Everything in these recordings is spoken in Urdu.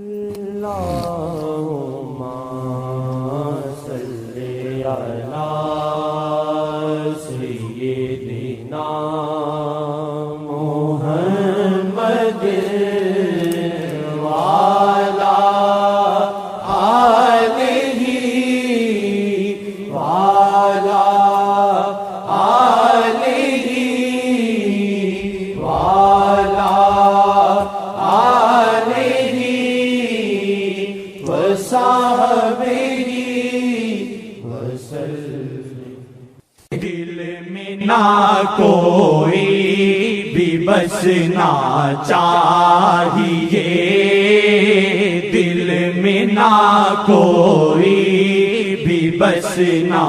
اللہم صلی علی سیدنا محمد وعلی آلہ وعلی آلہ وعلی آلہ وصحبہ وسلم۔ دل میں نہ کوئی بھی بسنا چاہیے، دل میں نہ کوئی بھی بسنا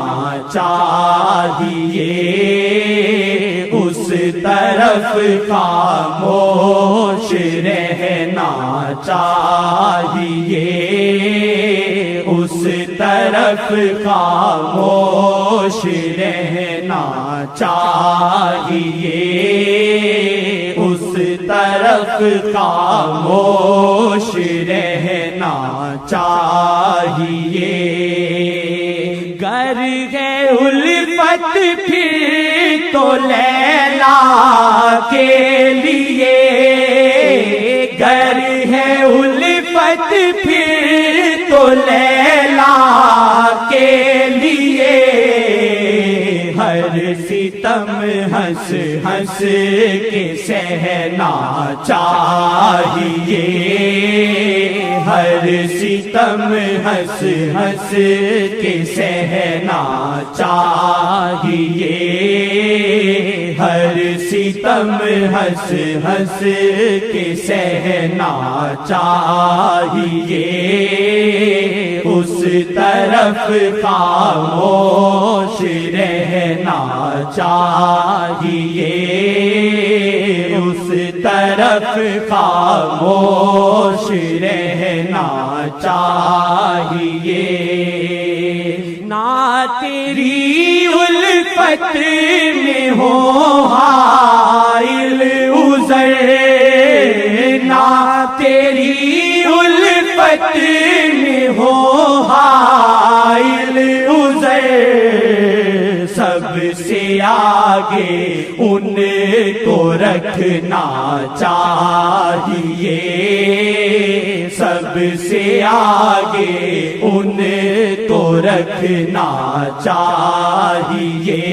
چاہیے، اس طرف خاموش رہنا چاہیے، اس طرف خاموش رہنا چاہیے، اس طرف خاموش رہنا چاہیے۔ گر ہے الفت پھر تو لیلا کے لیے، گر ہے الفت پھر تو لیلا کے لیے، ہر ستم ہنس ہنس کے سہنا چاہیے، ہر ستم ہنس ہنس کے سہنا چاہیے، ہر ستم ہنس ہنس کے سہنا چاہیے، اس طرف خاموش رہنا چاہیے، اس طرف خاموش رہنا چاہیے۔ نہ تیری الفت میں ہو حائل عذر، نہ تیری الفت میں ہو حائل عذر، سب سے آگے ان کو رکھنا چاہیے، سب سے آگے ان کو رکھنا چاہیے،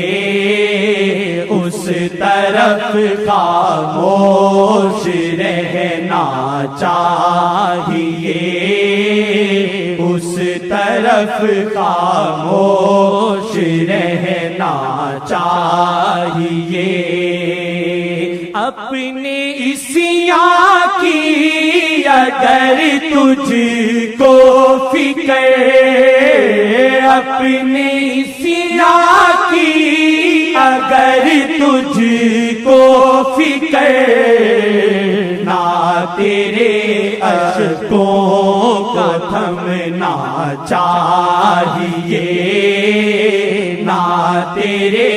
اس طرف خاموش رہنا چاہیے، اس طرف خاموش رہنا چاہیے۔ اپنے عصیاں کی اگر تجھ کو فکر، اپنے عصیاں کی اگر تجھ کو فکر، نہ تیرے اشکوں کا تھمنا چاہیے، نہ تیرے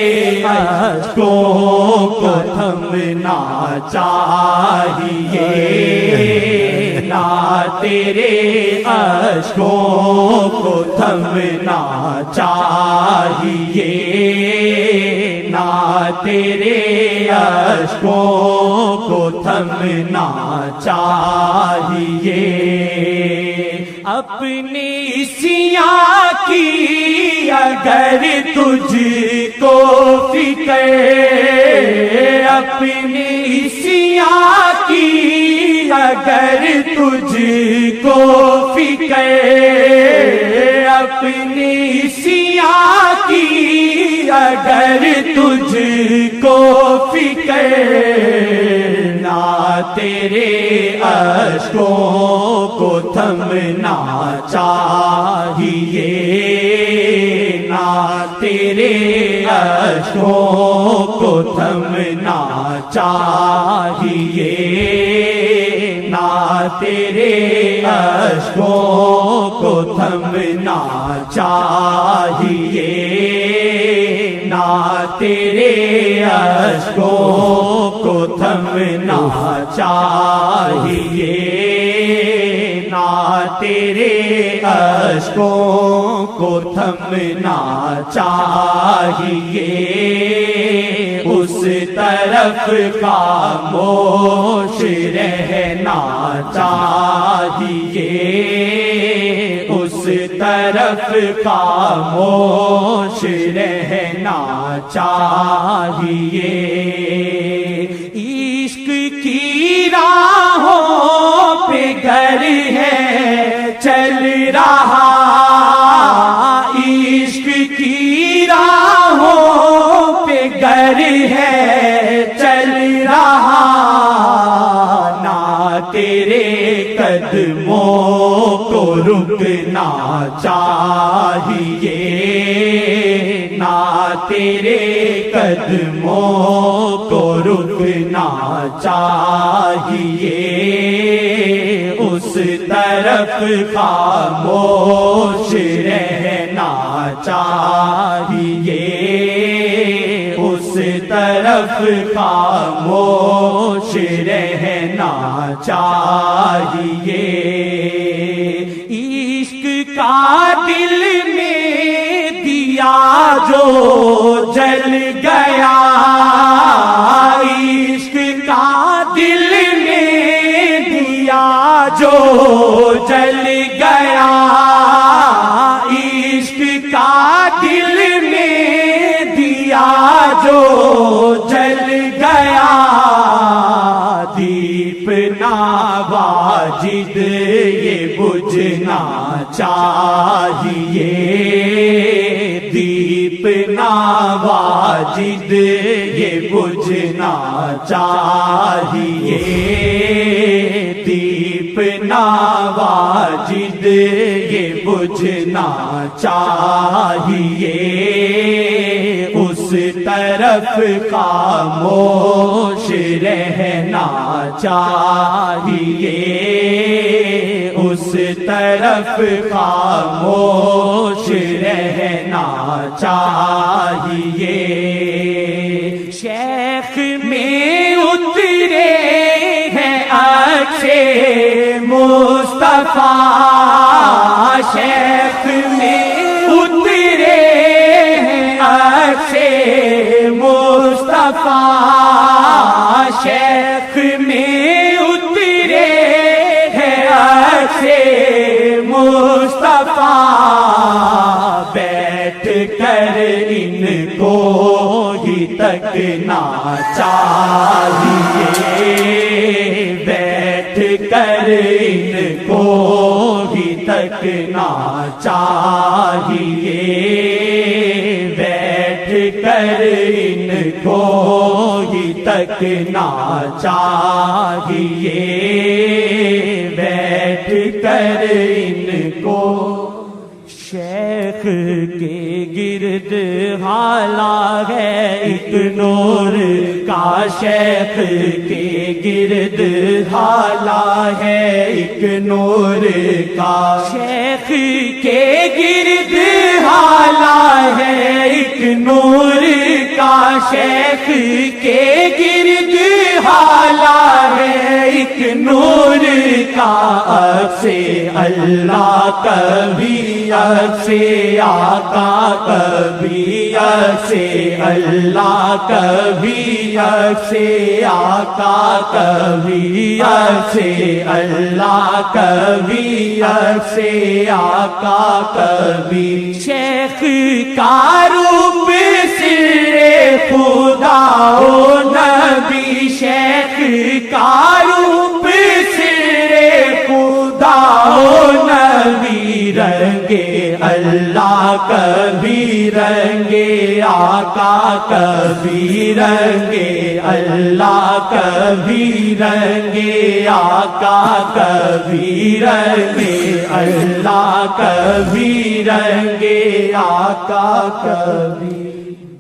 اشکوں کو تھمنا چاہیے، نہ تیرے اشکوں کو تھمنا چاہیے، نہ تیرے اشکوں کو تھمنا چاہیے۔ اپنی عصیاں کی اگر تجھ کو فکر، اپنی عصیاں کی اگر تجھ کو فکر، اپنی عصیاں کی اگر تجھ کو فکر، نہ تیرے اشکوں کو تھمنا چاہیے، نہ تیرے اشکوں کو تھمنا چاہیے، نہ تیرے اشکوں کو تھمنا چاہیے، نہ تیرے اشکوں کو تھمنا چاہیے، نہ تیرے اشکوں کو تھمنا چاہیے، اس طرف خاموش رہنا چاہیے، اس طرف خاموش رہنا چاہیے۔ عشق کی راہوں پہ گر ہے چل رہا، عشق کی راہوں پہ گر ہے چل رہا، نہ تیرے قدموں کو رکنا چاہیے، نہ تیرے قدموں کو رکنا چاہیے، اس طرف خاموش رہنا چاہیے، اس طرف خاموش رہنا چاہیے۔ عشق کا دل میں دیا جو جل گیا، عشق کا دل میں دیا جو جل گیا، عشق کا دل میں دیا جو جل گیا، دیپ نا واجد یہ بجھنا چاہیے، دیپ نا واجد یہ بجھنا چاہیے، دیپ نا واجد یہ بجھنا چاہیے، اس طرف خاموش رہنا چاہیے، اس طرف خاموش رہنا چاہیے۔ شیخ میں اترے ہیں عکس مصطفیٰ، شیخ میں اترے ہیں عکس مصطفیٰ، شیخ میں اترے ہیں عکس مصطفیٰ، بیٹھ کر ان کو ہی تکنا چاہیے، بیٹھ کر ان کو ہی تکنا چاہیے، بیٹھ کر ان کو ہی تکنا چاہیے، بیٹھ کر ان کو۔ شیخ کے گرد حالا ہے ایک نور کا، شیخ کے گرد حالا ہے ایک نور کا، شیخ کے گرد حالا ہے ایک نور کا، شیخ کے گرد حالا ہے ایک نور کا، عکس اللہ کبھی عکس آقا کبھی عکس اللہ کبھی عکس آقا کبھی عکس اللہ کبھی عکس آقا کبھی، شیخ کا روپ سر خدا و نبی، شیخ کا روپ سر خدا و نبی، رنگے اللہ کبھی رنگے آقا کبھی رنگے اللہ کبھی رنگے آقا کبھی رنگے اللہ کبھی رنگے آقا کبھی،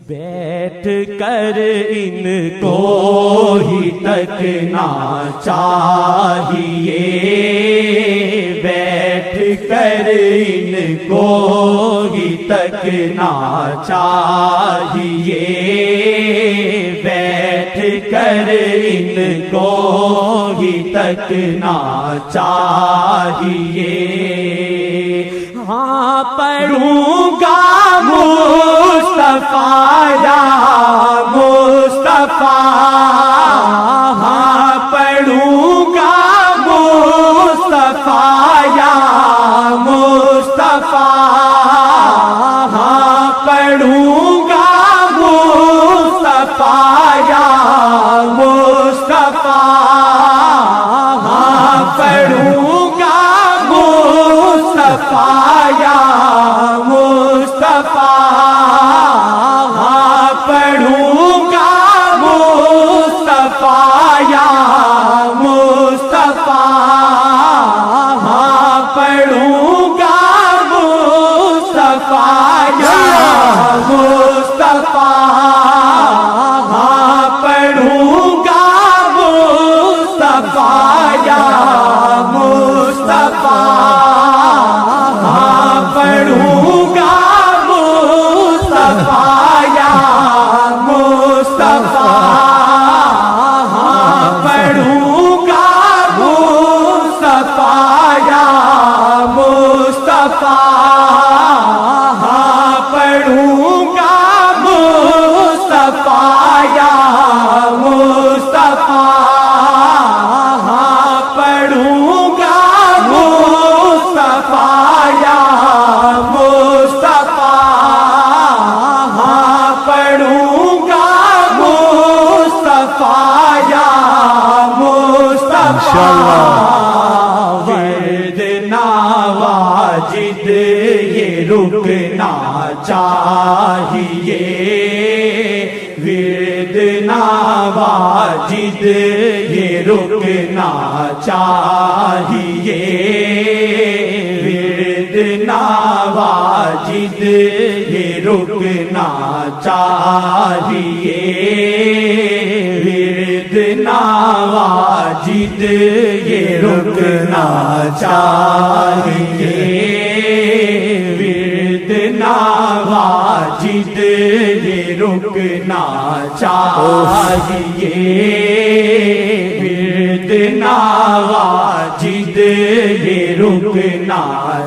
بیٹھ کر ان کو ہی تکنا چاہیے، بیٹھ کر ان کو ہی تکنا چاہیے، بیٹھ کر ان کو ہی تکنا چاہیے. ہاں پڑھوں گا مصطفیٰ یا مصطفیٰ، ہاں پڑھوں گا مصطفیٰ یا مصطفیٰ، ہاں پڑھوں گا مصطفیٰ یا مصطفیٰ، ہاں پڑھوں گا مصطفیٰ یا مصطفیٰ، ہاں پڑھوں گا مصطفیٰ یا مصطفیٰ، ہاں پڑھوں گا مصطفیٰ یا مصطفیٰ، ہاں پڑھوں گا مصطفیٰ یا مصطفیٰ، ہاں پڑھوں گا مصطفیٰ یا مصطفیٰ، ہاں پڑھوں گا مصطفیٰ یا مصطفیٰ، ہاں پڑھوں گا مصطفیٰ یا مصطفیٰ، ہاں پڑھوں گا مصطفیٰ یا مصطفیٰ، ہاں پڑھوں گا مصطفیٰ یا مصطفیٰ. ورد نواجد یہ رکنا چاہیے، ورد نواجد یہ رکنا چاہیے، ورد نواجد یہ رکنا چاہیے، ورد نواجد یہ رکنا چاہیے، ورد نواجد یہ رکنا چاہیے، ورد نواجد یہ رکنا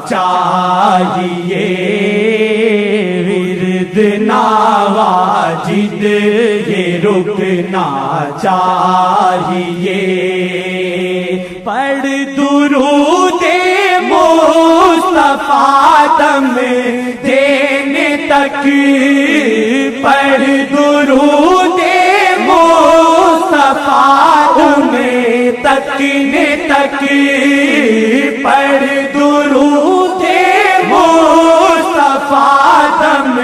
چاہیے، ورد نواجد یہ رکنا چاہیے. پڑھ درود مصطفیٰ دم دینے تک، پڑھ درود مصطفیٰ دم تکنے تک، پڑھ درود مصطفیٰ دم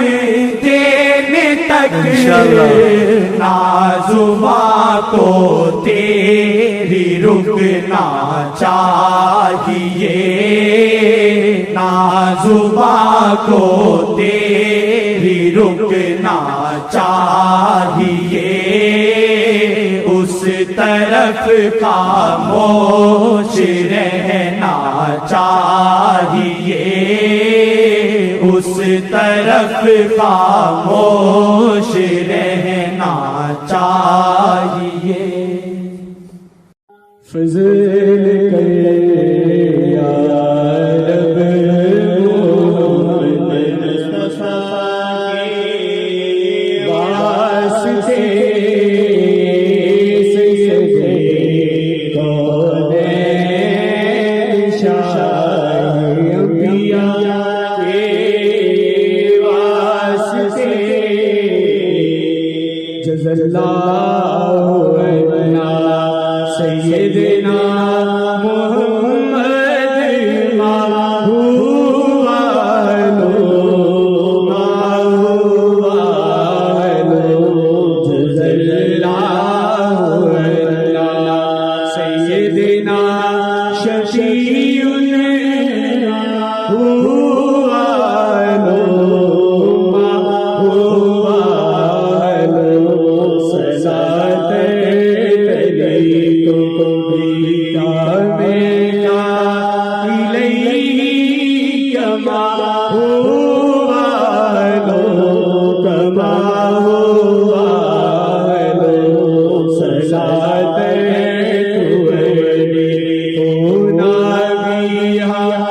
دینے تک، نازواں کو تیری رکنا چاہیے، نازواں کو تیری رکنا چاہیے، اس طرف خاموش رہنا چاہیے، اس طرف خاموش رہنا چاہیے. فضل کر یا رب محمد مصطفیٰ کے واسطے سجدے کونین شاہ انبیاء کے واسطے جزا اللہ عنا سیدنا محمد جزا اللہ عنا سیدنا شفیعنا فيها